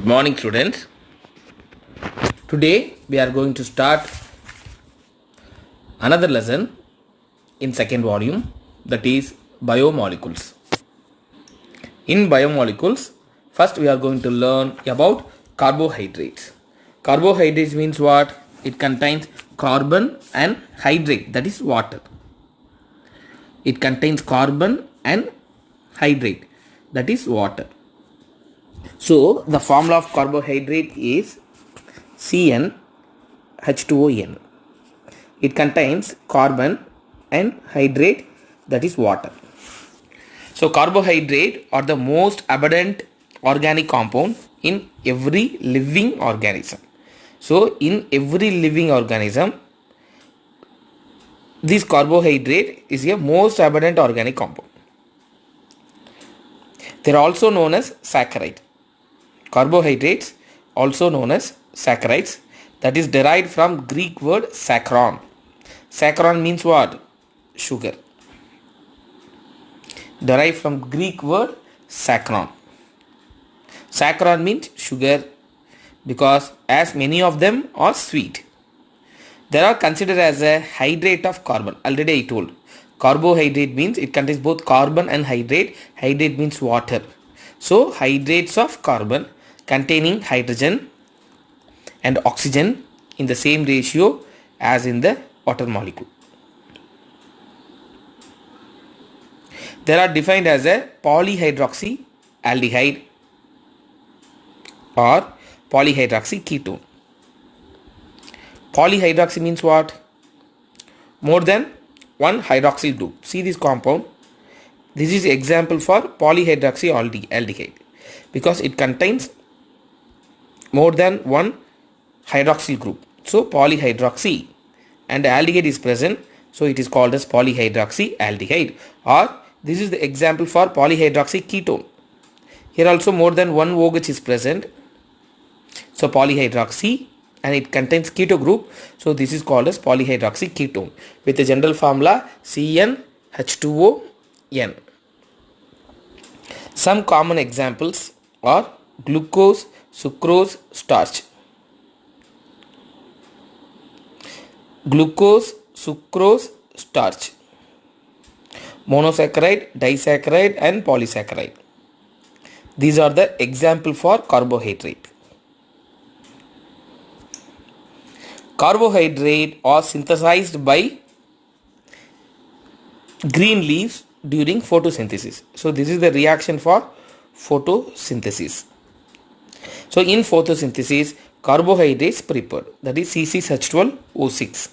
morning, students. Today we are going to start another lesson in second volume, that is biomolecules. In biomolecules, first we are going to learn about carbohydrates. Carbohydrates means what? It contains carbon and hydrate, that is water. It contains carbon and hydrate, that is water. So the formula of carbohydrate is CnH2ON. It contains carbon and hydrate, that is water. So carbohydrate are the most abundant organic compound in every living organism. So in every living organism, this carbohydrate is a most abundant organic compound. They are also known as saccharide. Carbohydrates, also known as saccharides, that is derived from Greek word saccharon. Saccharon means what? Sugar. Derived from Greek word saccharon. Saccharon means sugar because as many of them are sweet. They are considered as a hydrate of carbon. Already I told. Carbohydrate means it contains both carbon and hydrate. Hydrate means water. So hydrates of carbon containing hydrogen and oxygen in the same ratio as in the water molecule. They are defined as a polyhydroxyaldehyde or polyhydroxy ketone. Polyhydroxy means what? More than one hydroxyl group. See this compound. This is example for polyhydroxyaldehyde because it contains more than one hydroxyl group. So polyhydroxy and aldehyde is present. So it is called as polyhydroxyaldehyde. Or this is the example for polyhydroxy ketone. Here also more than one OH is present. So polyhydroxy and it contains keto group. So this is called as polyhydroxy ketone with the general formula CnH2ON. Some common examples are glucose, sucrose, starch. Glucose, sucrose, starch. Monosaccharide, disaccharide and polysaccharide. These are the example for carbohydrate. Carbohydrate are synthesized by green leaves during photosynthesis. So this is the reaction for photosynthesis. So in photosynthesis, carbohydrates prepared, that is C6H12O6.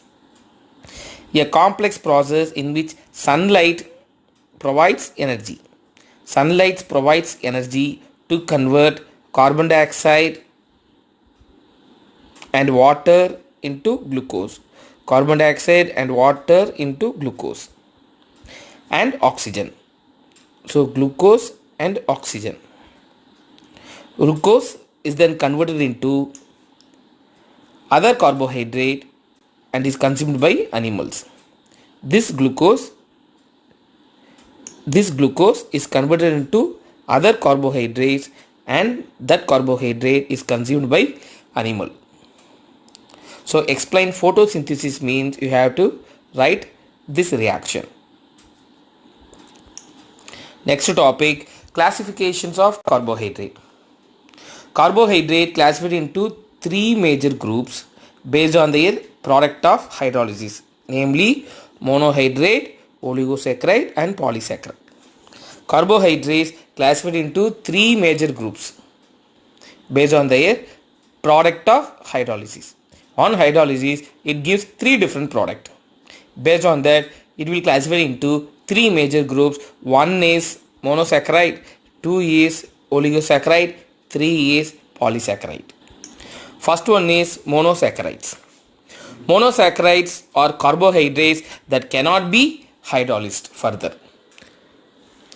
A complex process in which sunlight provides energy. Sunlight provides energy to convert carbon dioxide and water into glucose. Carbon dioxide and water into glucose and oxygen. So glucose and oxygen. Glucose is then converted into other carbohydrate and is consumed by animals. This glucose is converted into other carbohydrates and that carbohydrate is consumed by animal. So explain photosynthesis means you have to write this reaction. Next topic, classifications of carbohydrate. Carbohydrate classified into three major groups based on their product of hydrolysis, namely monohydrate, oligosaccharide and polysaccharide. Carbohydrates classified into three major groups based on their product of hydrolysis. On hydrolysis, it gives three different products. Based on that, it will classify into three major groups. One is monosaccharide, two is oligosaccharide, three is polysaccharide. First one is monosaccharides. Monosaccharides are carbohydrates that cannot be hydrolyzed further.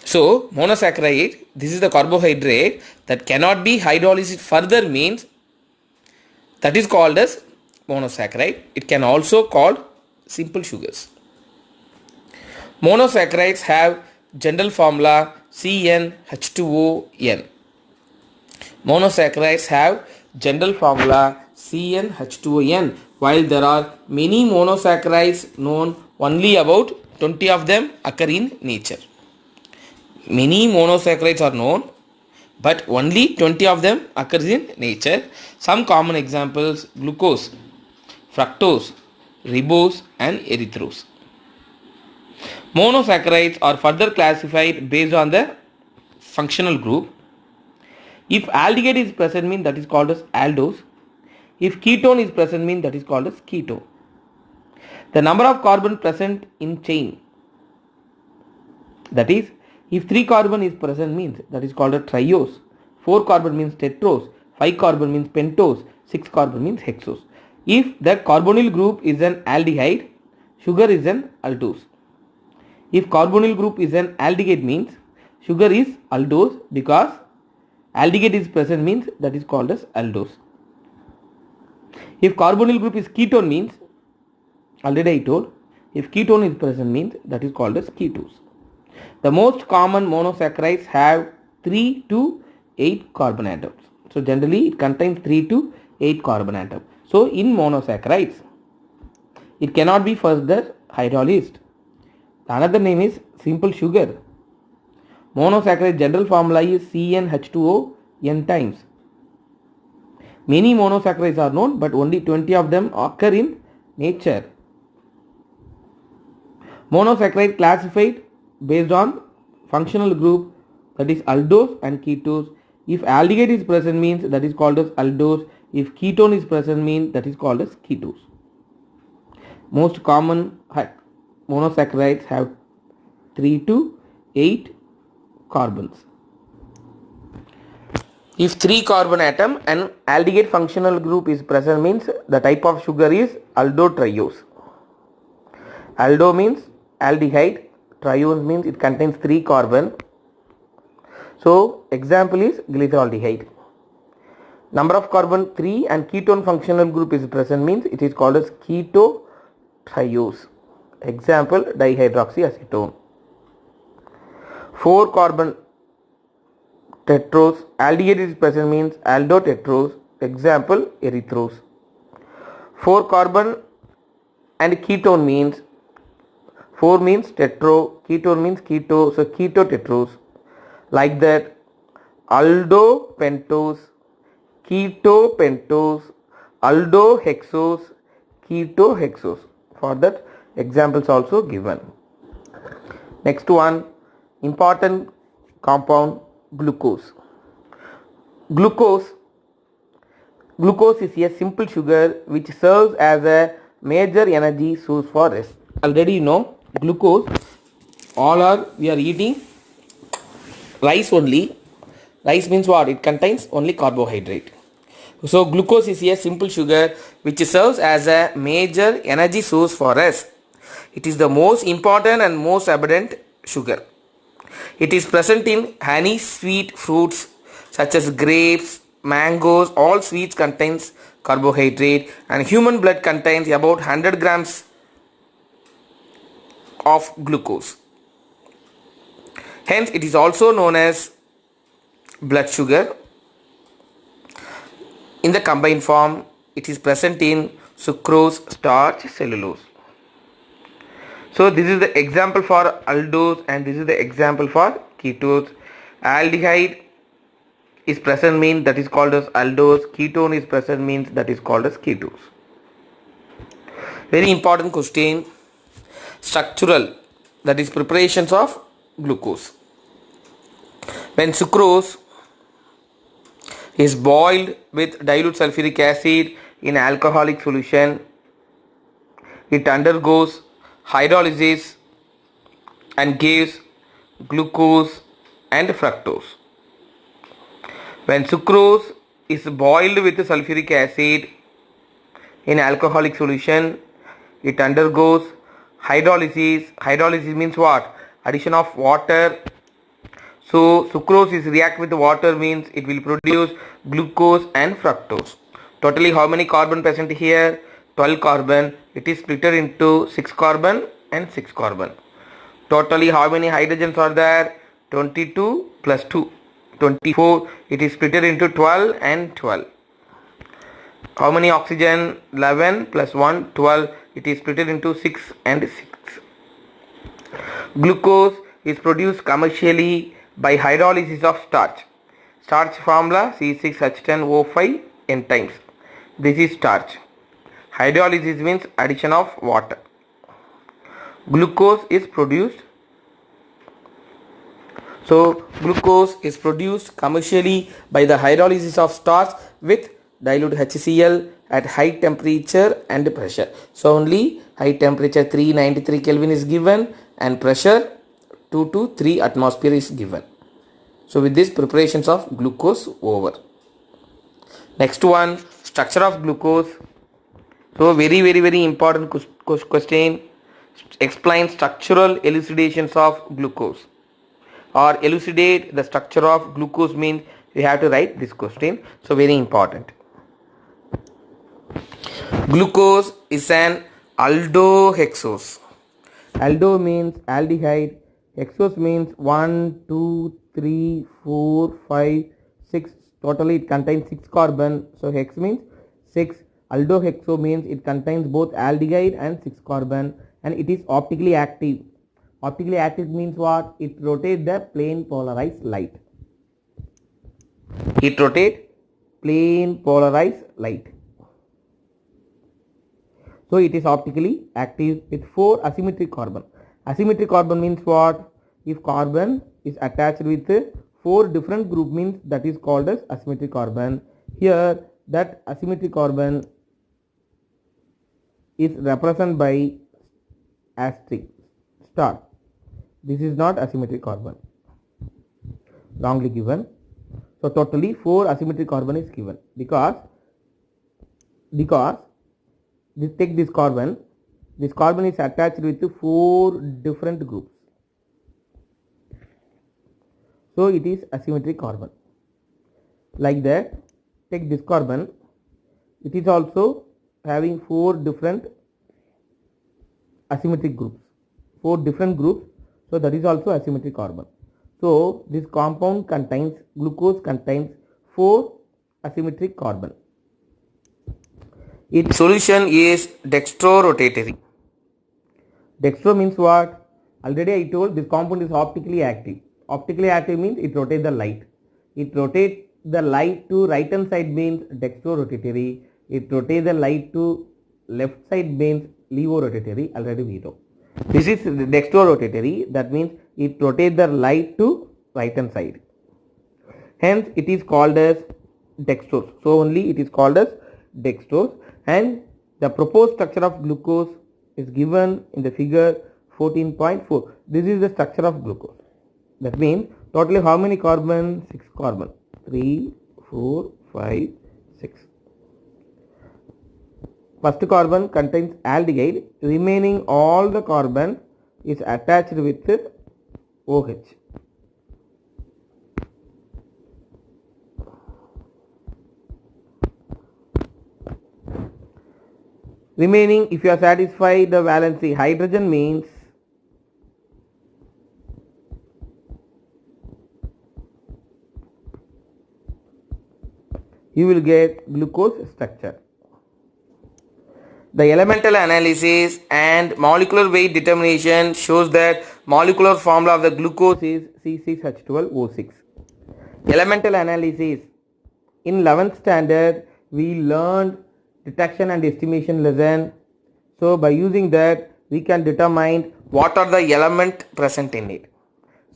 So monosaccharide, this is the carbohydrate that cannot be hydrolyzed further means that is called as monosaccharide. It can also called simple sugars. Monosaccharides have general formula CnH2ON. Monosaccharides have general formula CnH2n, while there are many monosaccharides known, only about 20 of them occur in nature. Many monosaccharides are known, but only 20 of them occurs in nature. Some common examples: glucose, fructose, ribose and erythrose. Monosaccharides are further classified based on the functional group. If aldehyde is present, means that is called as aldose. If ketone is present, means that is called as ketone. The number of carbon present in chain, that is, if 3 carbon is present, means that is called a triose. 4 carbon means tetrose. 5 carbon means pentose. 6 carbon means hexose. If the carbonyl group is an aldehyde, sugar is an aldose. If carbonyl group is an aldehyde, means sugar is aldose, because aldehyde is present, means that is called as aldose. If carbonyl group is ketone, means already I told, if ketone is present, means that is called as ketose. The most common monosaccharides have 3 to 8 carbon atoms. So generally it contains 3 to 8 carbon atoms. So in monosaccharides, it cannot be further hydrolyzed. Another name is simple sugar. Monosaccharide general formula is CnH2O n times. Many monosaccharides are known, but only 20 of them occur in nature. Monosaccharide classified based on functional group, that is aldose and ketose. If aldehyde is present, means that is called as aldose. If ketone is present, means that is called as ketose. Most common monosaccharides have 3 to 8 carbons. If 3 carbon atom and aldehyde functional group is present, means the type of sugar is aldotriose. Aldo means aldehyde, triose means it contains 3 carbon. So example is glyceraldehyde. Number of carbon 3 and ketone functional group is present, means it is called as ketotriose. Example dihydroxyacetone. 4 carbon tetrose, aldehyde is present, means aldotetrose. Example erythrose. 4 carbon and ketone means 4 means tetro, ketone means keto, so ketotetrose. Like that, aldopentose, ketopentose, aldohexose, ketohexose. For that, examples also given. Next one, important compound, glucose. Glucose is a simple sugar which serves as a major energy source for rest. Already you know, glucose, we are eating rice only. Rice means what? It contains only carbohydrate. So glucose is a simple sugar which serves as a major energy source for us. It is the most important and most abundant sugar. It is present in honey, sweet fruits such as grapes, mangoes. All sweets contains carbohydrate, and human blood contains about 100 grams of glucose. Hence it is also known as blood sugar. In the combined form, it is present in sucrose, starch, cellulose. So this is the example for aldose and this is the example for ketose. Aldehyde is present, means that is called as aldose. Ketone is present, means that is called as ketose. Very important question. Structural, that is preparations of glucose. When sucrose is boiled with dilute sulfuric acid in alcoholic solution, it undergoes hydrolysis and gives glucose and fructose. When sucrose is boiled with sulfuric acid in alcoholic solution, it undergoes hydrolysis. Hydrolysis means what? Addition of water. So sucrose is react with water, means it will produce glucose and fructose. Totally how many carbon present here? 12 carbon. It is split into 6 carbon and 6 carbon. Totally how many hydrogens are there? 22 plus 2, 24. It is split into 12 and 12. How many oxygen? 11 plus 1, 12. It is split into 6 and 6. Glucose is produced commercially by hydrolysis of starch. Starch formula C6H10O5 N times. This is starch. Hydrolysis means addition of water. Glucose is produced. So glucose is produced commercially by the hydrolysis of starch with dilute HCl at high temperature and pressure. So only high temperature 393 Kelvin is given and pressure 2 to 3 atmosphere is given. So with this, preparations of glucose over. Next one, structure of glucose. So very important question. Explain structural elucidations of glucose, or elucidate the structure of glucose means we have to write this question. So very important. Glucose is an aldohexose. Aldo means aldehyde. Hexose means 1, 2, 3, 4, 5, 6. Totally it contains 6 carbon. So hex means 6. Aldohexo means it contains both aldehyde and 6 carbon, and it is optically active. Optically active means what? It rotates the plane polarized light. It rotates plane polarized light. So it is optically active with 4 asymmetric carbon. Asymmetric carbon means what? If carbon is attached with 4 different group means that is called as asymmetric carbon. Here that asymmetric carbon is represented by asterisk star. This is not asymmetric carbon. Wrongly given. So totally 4 asymmetric carbon is given because take this carbon is attached with 4 different groups. So it is asymmetric carbon. Like that, take this carbon, it is also having 4 different asymmetric groups. 4 different groups, so that is also asymmetric carbon. So this compound contains, glucose contains 4 asymmetric carbon. Its solution is dextrorotatory. Dextro means what? Already I told this compound is optically active. Optically active means it rotates the light. It rotates the light to right hand side means dextrorotatory. It rotates the light to left side means levorotatory. Already we know. This is dextrorotatory. That means it rotates the light to right hand side. Hence it is called as dextrose. So only it is called as dextrose, and the proposed structure of glucose is given in the figure 14.4. This is the structure of glucose. That means totally how many carbon? 6 carbon. 3, 4, 5, 6. First carbon contains aldehyde. Remaining all the carbon is attached with OH. Remaining, if you are satisfied the valency hydrogen means you will get glucose structure. The elemental analysis and molecular weight determination shows that molecular formula of the glucose is C6H12O6. Elemental analysis. In 11th standard we learned detection and estimation lesson. So by using that we can determine what are the elements present in it.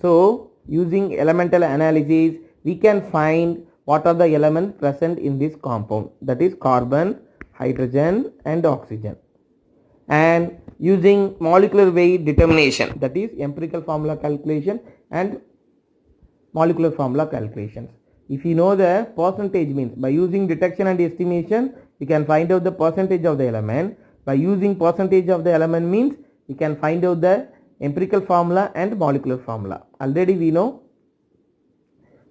So using elemental analysis we can find what are the elements present in this compound, that is carbon, hydrogen and oxygen. And using molecular weight determination, that is empirical formula calculation and molecular formula calculations. If you know the percentage means by using detection and estimation we can find out the percentage of the element. By using percentage of the element means we can find out the empirical formula and molecular formula. Already we know,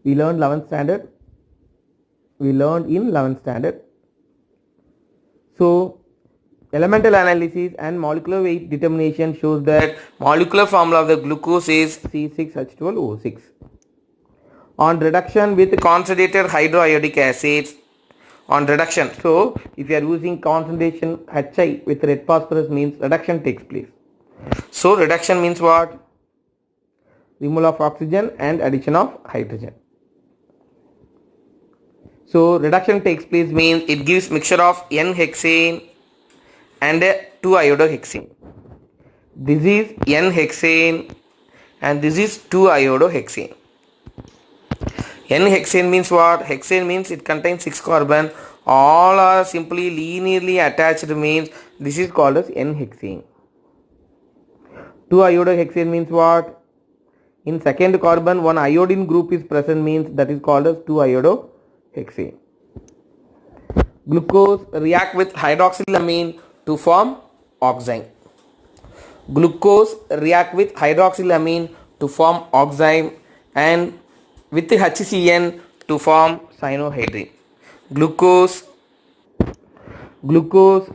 we learned 11th standard. We learned in 11th standard. So elemental analysis and molecular weight determination shows that molecular formula of the glucose is C6H12O6. On reduction with concentrated hydroiodic acids, on reduction, so if you are using concentration Hi with red phosphorus means reduction takes place. So reduction means what? Removal of oxygen and addition of hydrogen. So reduction takes place means it gives mixture of N-hexane and 2-iodohexane. This is N-hexane and this is 2-iodohexane. N-hexane means what? Hexane means it contains 6 carbon. All are simply linearly attached means this is called as N-hexane. 2-iodohexane means what? In second carbon one iodine group is present means that is called as 2-iodohexane. Glucose react with hydroxylamine to form oxime. Glucose react with hydroxylamine to form oxime and with HCN to form cyanohydrine. Glucose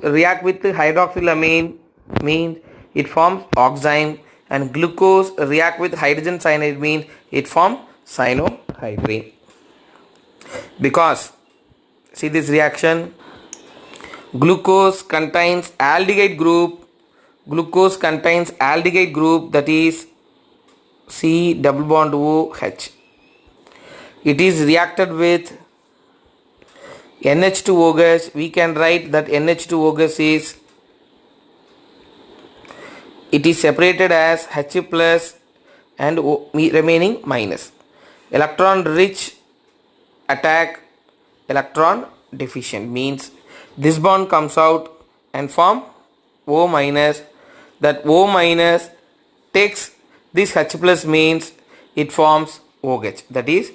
react with hydroxylamine means it forms oxime, and glucose react with hydrogen cyanide means it forms cyanohydrine. Because see this reaction, glucose contains aldehyde group. Glucose contains aldehyde group, that is C double bond OH. It is reacted with NH2OH. We can write that NH2OH is, it is separated as H plus and remaining minus. Electron rich attack electron deficient means this bond comes out and form O minus. That O minus takes this H plus means it forms OH, that is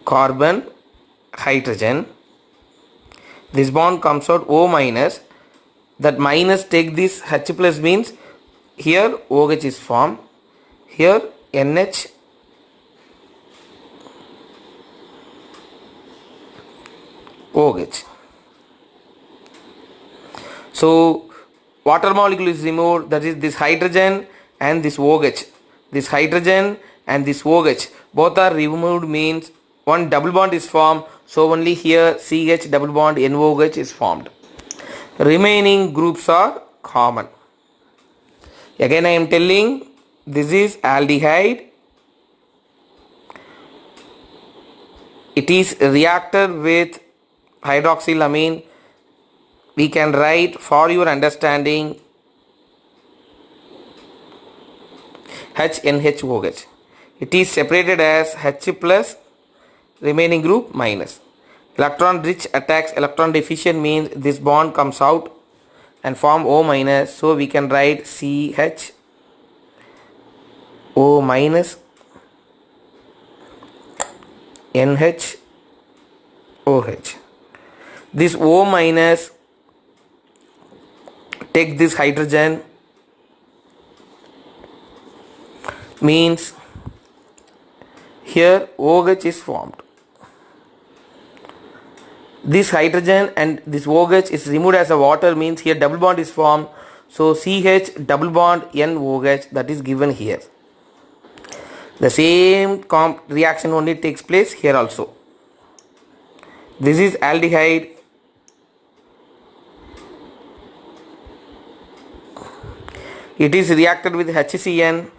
carbon hydrogen. This bond comes out O minus. That minus take this H plus means here OH is formed, here NH OH. So water molecule is removed, that is this hydrogen and this OH. This hydrogen and this OH both are removed means one double bond is formed, so only here CH double bond NOH is formed. Remaining groups are common. Again I am telling, this is aldehyde. It is reacted with hydroxylamine. We can write for your understanding HNHOH. It is separated as H plus, remaining group minus. Electron rich attacks electron deficient means this bond comes out and form O minus. So we can write CH O minus NH OH. This O minus take this hydrogen means here OH is formed. This hydrogen and this OH is removed as a water means here double bond is formed. So CH double bond NOH, that is given here. The same reaction only takes place here also. This is aldehyde. It is reacted with HCN,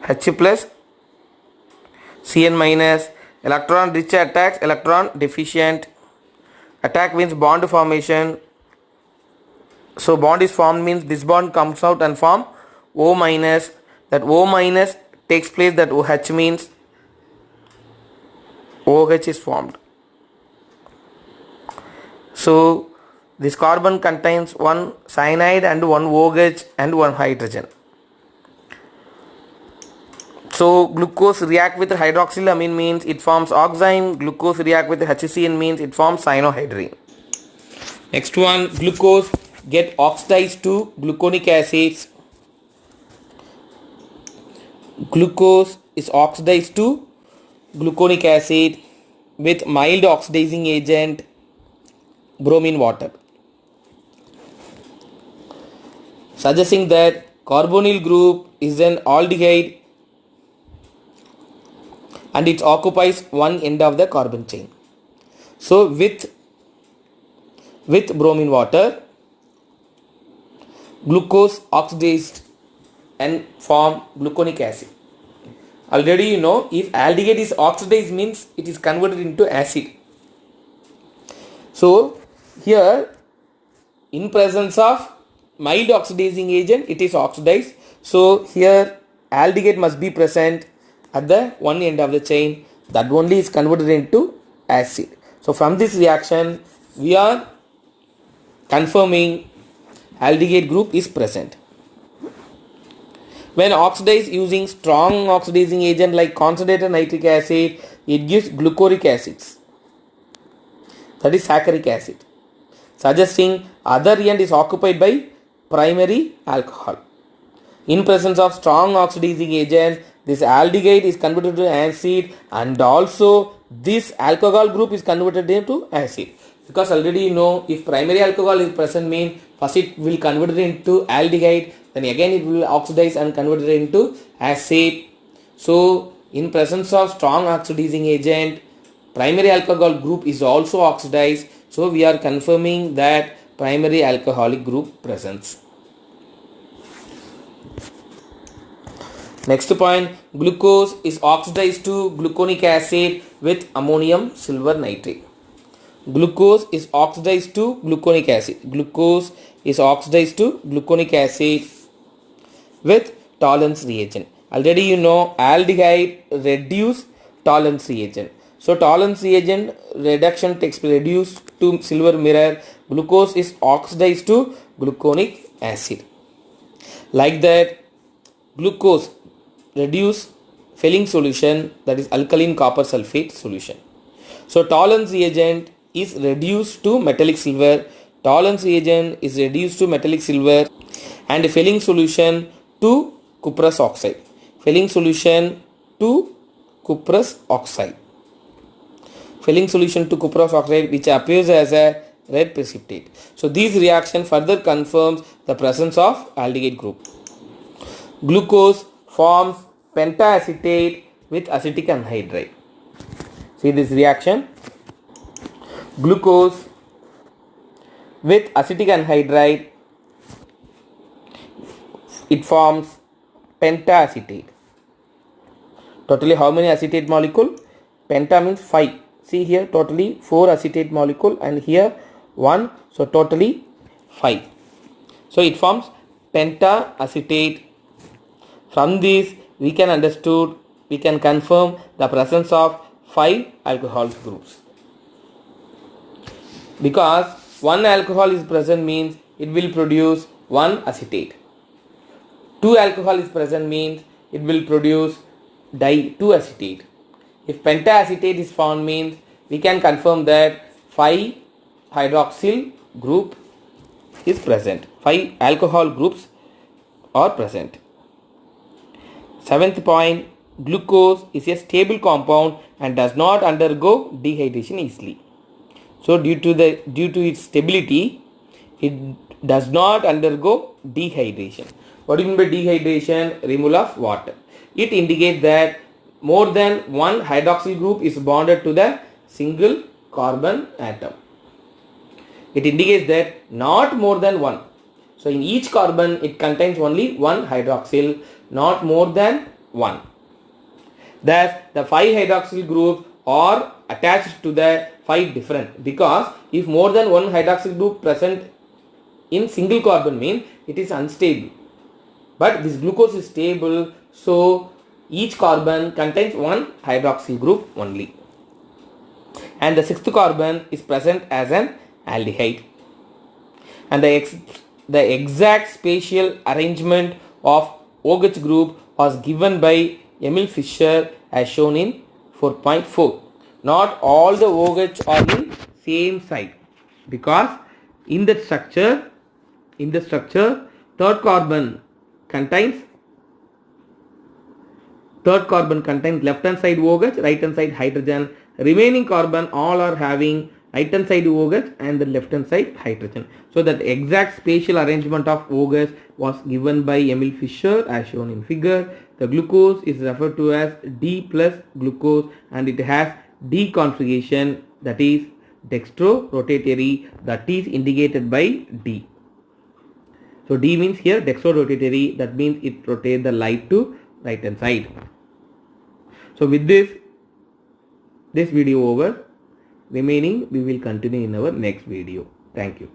H plus, Cn minus. Electron rich attacks electron deficient. Attack means bond formation. So bond is formed means this bond comes out and form O minus. That O minus takes place, that OH means OH is formed. So this carbon contains one cyanide and one OH and one hydrogen. So glucose react with hydroxylamine means it forms oxime. Glucose react with HCN means it forms cyanohydrine. Next one, glucose get oxidized to gluconic acids. Glucose is oxidized to gluconic acid with mild oxidizing agent bromine water, suggesting that carbonyl group is an aldehyde and it occupies one end of the carbon chain. So with bromine water, glucose oxidized and form gluconic acid. Already you know, if aldehyde is oxidized means it is converted into acid. So here, in presence of mild oxidizing agent, it is oxidized. So here aldehyde must be present at the one end of the chain, that only is converted into acid. So from this reaction we are confirming aldehyde group is present. When oxidized using strong oxidizing agent like concentrated nitric acid, it gives glucoric acids, that is saccharic acid, suggesting other end is occupied by primary alcohol. In presence of strong oxidizing agent, this aldehyde is converted to acid, and also this alcohol group is converted into acid. Because already you know, if primary alcohol is present means first it will convert it into aldehyde, then again it will oxidize and convert it into acid. So in presence of strong oxidizing agent, primary alcohol group is also oxidized. So we are confirming that primary alcoholic group presence. Next point, glucose is oxidized to gluconic acid with ammonium silver nitrate. Glucose is oxidized to gluconic acid. Glucose is oxidized to gluconic acid with Tollens reagent. Already you know, aldehyde reduce Tollens reagent. So Tollens reagent reduction takes reduced to silver mirror. Glucose is oxidized to gluconic acid. Like that, glucose reduce Fehling solution, that is alkaline copper sulfate solution. So Tollens reagent is reduced to metallic silver. Tollens reagent is reduced to metallic silver, and Fehling solution to cuprous oxide. Fehling solution to cuprous oxide. Fehling solution to cuprous oxide, which appears as a red precipitate. So this reaction further confirms the presence of aldehyde group. Glucose forms pentaacetate with acetic anhydride. See this reaction. Glucose with acetic anhydride, it forms pentaacetate. Totally how many acetate molecule? Penta means 5. See here, totally 4 acetate molecule, and here 1. So totally 5. So it forms pentaacetate. From this we can confirm the presence of 5 alcohol groups. Because one alcohol is present means it will produce one acetate. 2 alcohol is present means it will produce di-2-acetate. If pentaacetate is found means we can confirm that 5 hydroxyl group is present. 5 alcohol groups are present. 7th point, glucose is a stable compound and does not undergo dehydration easily. So due to its stability, it does not undergo dehydration. What do you mean by dehydration? Removal of water. It indicates that more than one hydroxyl group is bonded to the single carbon atom. It indicates that not more than one. So in each carbon it contains only one hydroxyl, not more than one. Thus the 5 hydroxyl groups are attached to the 5 different, because if more than one hydroxyl group present in single carbon means it is unstable. But this glucose is stable, so each carbon contains one hydroxyl group only. And the 6th carbon is present as an aldehyde. And the exact spatial arrangement of OH group was given by Emil Fischer as shown in 4.4. Not all the OH are in same side, because in the structure third carbon contains left hand side OH, right hand side hydrogen. Remaining carbon all are having right hand side OH and the left hand side hydrogen. So that exact spatial arrangement of OH was given by Emil Fischer as shown in figure. The glucose is referred to as D plus glucose and it has D configuration, that is dextrorotatory, that is indicated by D. So D means here dextrorotatory, that means it rotates the light to right hand side. So with this video over, remaining we will continue in our next video. Thank you.